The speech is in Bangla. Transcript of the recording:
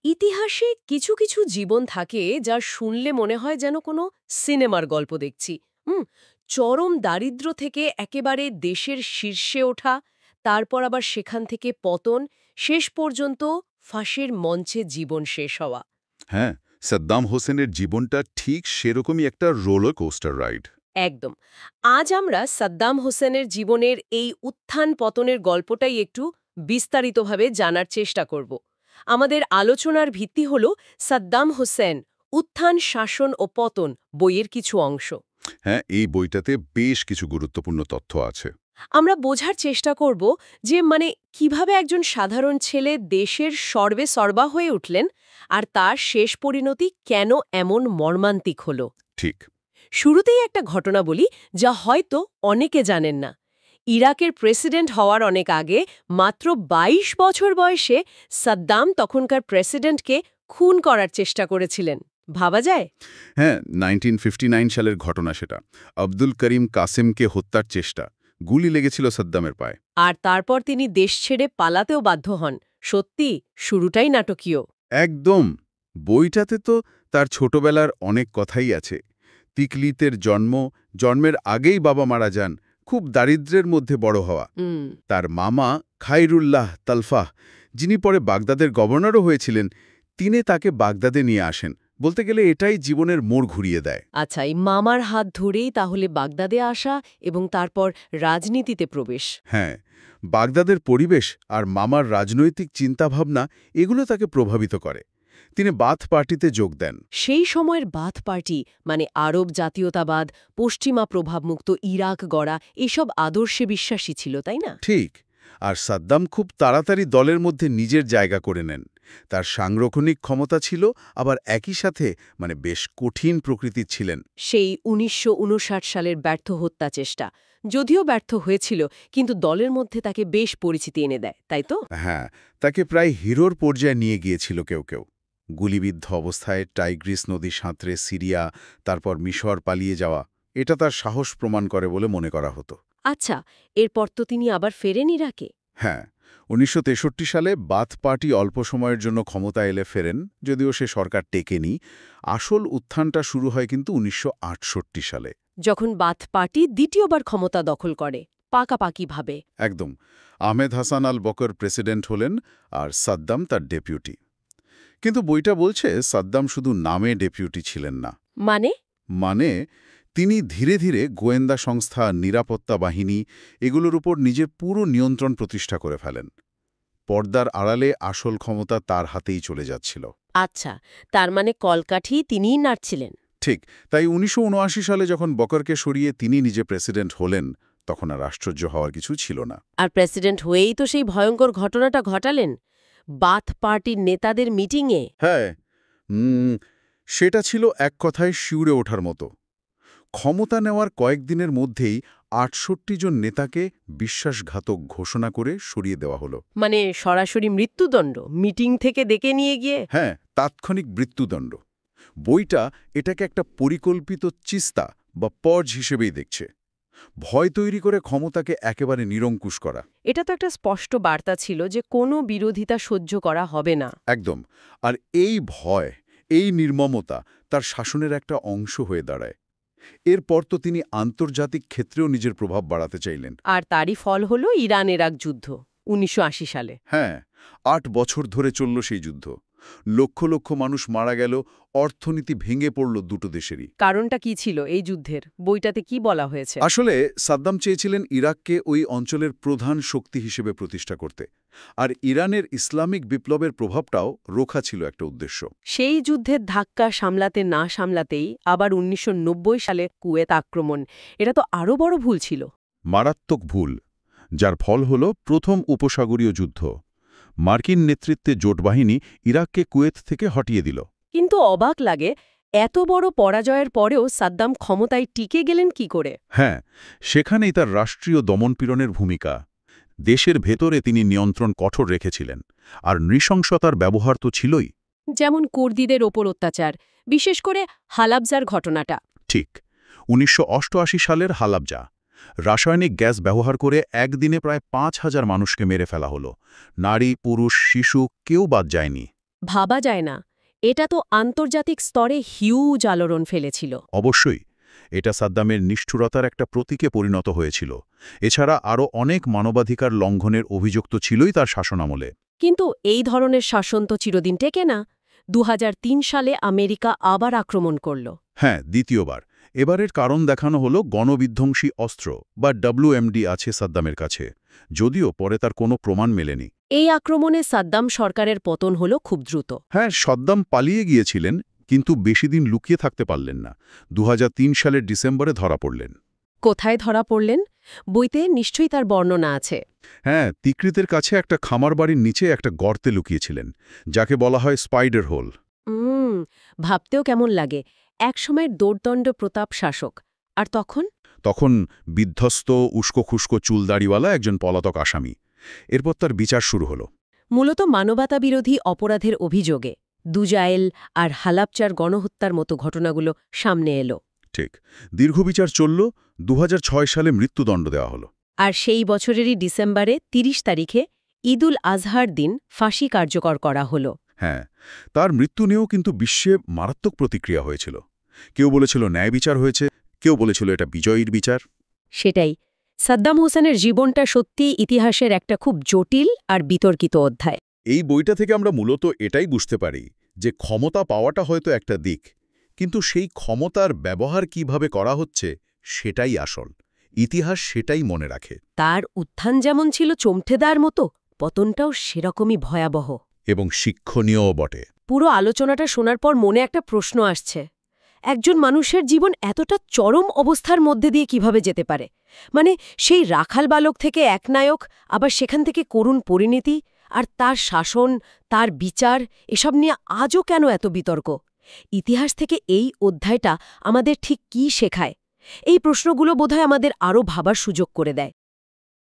ইতিহাসে কিছু কিছু জীবন থাকে যা শুনলে মনে হয় যেন কোনো সিনেমার গল্প দেখছি। হুম। চরম দারিদ্র্য থেকে একেবারে দেশের শীর্ষে ওঠা, তারপর আবার সেখান থেকে পতন, শেষ পর্যন্ত ফাঁসির মঞ্চে জীবন শেষ হওয়া। হ্যাঁ, সাদ্দাম হোসেনের জীবনটা ঠিক সেরকমই একটা রোলার কোস্টার রাইড। একদম। আজ আমরা সাদ্দাম হোসেনের জীবনের এই উত্থান পতনের গল্পটাই একটু বিস্তারিতভাবে জানার চেষ্টা করব। আমাদের আলোচনার ভিত্তি হল সাদ্দাম হোসেন উত্থান, শাসন ও পতন বইয়ের কিছু অংশ। হ্যাঁ, এই বইটাতে বেশ কিছু গুরুত্বপূর্ণ তথ্য আছে। আমরা বোঝার চেষ্টা করব যে কিভাবে একজন সাধারণ ছেলে দেশের সর্বে সর্বা হয়ে উঠলেন, আর তার শেষ পরিণতি কেন এমন মর্মান্তিক হল। ঠিক। শুরুতেই একটা ঘটনা বলি, যা হয়তো অনেকে জানেন না। ইরাকের প্রেসিডেন্ট হওয়ার অনেক আগে, মাত্র ২২ বছর বয়সে সাদ্দাম তখনকার প্রেসিডেন্টকে খুন করার চেষ্টা করেছিলেন। ভাবা যায়? হ্যাঁ, 1959 সালের ঘটনা সেটা। আব্দুল করিম কাসেমকে হত্যার চেষ্টা। গুলি লেগেছিল সাদ্দামের পায়ে। আর তারপর তিনি দেশ ছেড়ে পালাতেও বাধ্য হন। সত্যি, শুরুটাই নাটকীয়। একদম। বইটাতে তো তার ছোটবেলার অনেক কথাই আছে। তিকলিতের জন্মের আগেই বাবা মারা যান, খুব দারিদ্র্যের মধ্যে বড় হওয়া। হুম। তার মামা খাইরুল্লাহ তালফাহ, যিনি পরে বাগদাদের গভর্নরও হয়েছিলেন, তিনি তাকে বাগদাদে নিয়ে আসেন। বলতে গেলে এটাই জীবনের মোড় ঘুরিয়ে দেয়। আচ্ছা, এই মামার হাত ধরেই তাহলে বাগদাদে আসা এবং তারপর রাজনীতিতে প্রবেশ। হ্যাঁ, বাগদাদের পরিবেশ আর মামার রাজনৈতিক চিন্তাভাবনা এগুলো তাকে প্রভাবিত করে। তিনি বাথ পার্টিতে যোগ দেন। সেই সময়ের বাথ পার্টি আরব জাতীয়তাবাদ, পশ্চিমা প্রভাবমুক্ত ইরাক গড়া, এসব আদর্শে বিশ্বাসী ছিল, তাই না? ঠিক। আর সাদ্দাম খুব তাড়াতাড়ি দলের মধ্যে নিজের জায়গা করে নেন। তার সাংগঠনিক ক্ষমতা ছিল, আবার একই সাথে বেশ কঠিন প্রকৃতির ছিলেন। সেই ১৯৫৯ সালের ব্যর্থ হত্যা চেষ্টা যদিও ব্যর্থ হয়েছিল, কিন্তু দলের মধ্যে তাকে বেশ পরিচিতি এনে দেয়, তাই তো? হ্যাঁ, তাকে প্রায় হিরোর পর্যায়ে নিয়ে গিয়েছিল কেউ কেউ। গুলিবিদ্ধ অবস্থায় টাইগ্রিস নদী সাঁতরে সিরিয়া, তারপর মিশর পালিয়ে যাওয়া, এটা তার সাহস প্রমাণ করে বলে মনে করা হতো। আচ্ছা, এরপর তো তিনি আবার ফেরেন ইরাকে। হ্যাঁ, ১৯৬৩ সালে বাথ পার্টি অল্প সময়ের জন্য ক্ষমতা এলে ফেরেন, যদিও সে সরকার টেকেনি। আসল উত্থানটা শুরু হয় কিন্তু ১৯৬৮ সালে। যখন বাথ পার্টি দ্বিতীয়বার ক্ষমতা দখল করে, পাকাপাকিভাবে। একদম। আহমেদ হাসান আল বকর প্রেসিডেন্ট হলেন, আর সাদ্দাম তার ডেপুটি। কিন্তু বইটা বলছে সাদ্দাম শুধু নামে ডেপুটি ছিলেন না। মানে? মানে তিনি ধীরে ধীরে গোয়েন্দা সংস্থা, নিরাপত্তা বাহিনী এগুলোর উপর নিজের পুরো নিয়ন্ত্রণ প্রতিষ্ঠা করে ফেলেন। পর্দার আড়ালে আসল ক্ষমতা তার হাতেই চলে যাচ্ছিল। আচ্ছা, তার কলকাঠি তিনিই নাড়ছিলেন। ঠিক। তাই ১৯৭৯ সালে যখন বকরকে সরিয়ে তিনি নিজে প্রেসিডেন্ট হলেন, তখন আর আশ্চর্য হওয়ার কিছু ছিল না। আর প্রেসিডেন্ট হয়েই তো সেই ভয়ঙ্কর ঘটনাটা ঘটালেন, বাথ পার্টির নেতাদের মিটিংয়ে। হ্যাঁ, সেটা ছিল এক কথায় শিউরে ওঠার মতো। ক্ষমতা নেওয়ার কয়েকদিনের মধ্যেই ৬৮ জন নেতাকে বিশ্বাসঘাতক ঘোষণা করে সরিয়ে দেওয়া হলো। সরাসরি মৃত্যুদণ্ড মিটিং থেকে ডেকে নিয়ে গিয়ে। হ্যাঁ, তাৎক্ষণিক মৃত্যুদণ্ড। বইটা এটাকে একটা পরিকল্পিত চিস্তা বা পর্জ হিসেবেই দেখছে। ভয় তৈরি করে ক্ষমতাকে একেবারে নিরঙ্কুশ করা। এটা তো একটা স্পষ্ট বার্তা ছিল যে কোনো বিরোধিতা সহ্য করা হবে না। একদম। আর এই ভয়, এই নির্মমতা তার শাসনের একটা অংশ হয়ে দাঁড়ায়। এরপর তো তিনি আন্তর্জাতিক ক্ষেত্রেও নিজের প্রভাব বাড়াতে চাইলেন। আর তারই ফল হলো ইরান-ইরাক যুদ্ধ ১৯৮০ সালে। হ্যাঁ, ৮ বছর ধরে চলল সেই যুদ্ধ। লক্ষ লক্ষ মানুষ মারা গেল, অর্থনীতি ভেঙে পড়ল দুটো দেশেরই। কারণটা কি ছিল এই যুদ্ধের? বইটাতে কি বলা হয়েছে? আসলে সাদ্দাম চেয়েছিলেন ইরাককে ওই অঞ্চলের প্রধান শক্তি হিসেবে প্রতিষ্ঠা করতে। আর ইরানের ইসলামিক বিপ্লবের প্রভাবটাও রোখা ছিল একটা উদ্দেশ্য। সেই যুদ্ধের ধাক্কা সামলাতে না সামলাতেই আবার ১৯৯০ সালে কুয়েত আক্রমণ। এটা তো আরও বড় ভুল ছিল। মারাত্মক ভুল, যার ফল হল প্রথম উপসাগরীয় যুদ্ধ। মার্কিন নেতৃত্বে জোটবাহিনী ইরাককে কুয়েত থেকে হটিয়ে দিল। কিন্তু অবাক লাগে, এত বড় পরাজয়ের পরেও সাদ্দাম ক্ষমতায় টিকে গেলেন কি করে? হ্যাঁ, সেখানেই তার রাষ্ট্রীয় দমনপীড়নের ভূমিকা। দেশের ভেতরে তিনি নিয়ন্ত্রণ কঠোর রেখেছিলেন, আর নৃশংসতার ব্যবহার তো ছিলই। যেমন কুর্দিদের ওপর অত্যাচার, বিশেষ করে হালাবজার ঘটনাটা। ঠিক। ১৯৮৮ সালের হালাবজা। রাসায়নিক গ্যাস ব্যবহার করে একদিনে প্রায় ৫,০০০ মানুষকে মেরে ফেলা হলো। নারী, পুরুষ, শিশু কেউ বাদ যায়নি। ভাবা যায় না। এটা তো আন্তর্জাতিক স্তরে হিউজ আলোড়ন ফেলেছিল। অবশ্যই এটা সাদ্দামের নিষ্ঠুরতার একটা প্রতীকে পরিণত হয়েছিল। এছাড়া আরও অনেক মানবাধিকার লঙ্ঘনের অভিযোগ তো ছিলই তার শাসনামলে। কিন্তু এই ধরনের শাসন তো চিরদিন টেকে না। 2003 সালে আমেরিকা আবার আক্রমণ করল। হ্যাঁ, দ্বিতীয়বার। এবারের কারণ দেখানো হলো গণবিধ্বংসী অস্ত্র বা WMD আছে সাদ্দামের কাছে, যদিও পরে তার কোনো প্রমাণ মেলেনি। এই আক্রমণে সাদ্দাম সরকারের পতন হল খুব দ্রুত। হ্যাঁ, সাদ্দাম পালিয়ে গিয়েছিলেন, কিন্তু বেশি দিন লুকিয়ে থাকতে পারলেন না। 2003 সালের ডিসেম্বরে ধরা পড়লেন। কোথায় ধরা পড়লেন? বইতে নিশ্চয়ই তার বর্ণনা আছে। হ্যাঁ, তিকরিতের কাছে একটা খামার বাড়ির নিচে একটা গর্তে লুকিয়েছিলেন, যাকে বলা হয় স্পাইডার হোল। ভাবতেও কেমন লাগে, একসময়ের দোর্দণ্ড প্রতাপ শাসক, আর তখন বিধ্বস্ত উস্কো-খুস্কো চুলদাড়িওয়ালা একজন পলাতক আসামি। এরপর তার বিচার শুরু হলো। মূলত মানবতাবিরোধী অপরাধের অভিযোগে দুজাইল আর হালাবচার গণহত্যার মতো ঘটনাগুলো সামনে এলো। ঠিক। দীর্ঘ বিচার চলল। 2006 সালে মৃত্যুদণ্ড দেওয়া হলো। আর সেই বছরেরই ডিসেম্বরে 30 তারিখে ঈদুল আজহার দিন ফাঁসি কার্যকর করা হলো। হ্যাঁ, তার মৃত্যু নিয়েও কিন্তু বিশ্বে মারাত্মক প্রতিক্রিয়া হয়েছিল। কেউ বলেছিল ন্যায় বিচার হয়েছে, কেউ বলেছিল এটা বিজয়ীর বিচার। সেটাই। সাদ্দাম হোসেনের জীবনটা সত্যিই ইতিহাসের একটা খুব জটিল আর বিতর্কিত অধ্যায়। এই বইটা থেকে আমরা মূলত এটাই বুঝতে পারি যে ক্ষমতা পাওয়াটা হয়তো একটা দিক, কিন্তু সেই ক্ষমতার ব্যবহার কিভাবে করা হচ্ছে সেটাই আসল। ইতিহাস সেটাই মনে রাখে। তার উত্থান যেমন ছিল চমটে দেওয়ার মতো, পতনটাও সেরকমই ভয়াবহ এবং শিক্ষণীয়ও বটে। পুরো আলোচনাটা শোনার পর মনে একটা প্রশ্ন আসছে, একজন মানুষের জীবন এতটা চরম অবস্থার মধ্যে দিয়ে কিভাবে যেতে পারে? মানে সেই রাখাল বালক থেকে একনায়ক, আবার সেখান থেকে করুণ পরিণতি, আর তার শাসন, তার বিচার, এসব নিয়ে আজও কেন এত বিতর্ক? ইতিহাস থেকে এই অধ্যায়টা আমাদের ঠিক কী শেখায়? এই প্রশ্নগুলো বোধহয় আমাদের আরও ভাবার সুযোগ করে দেয়।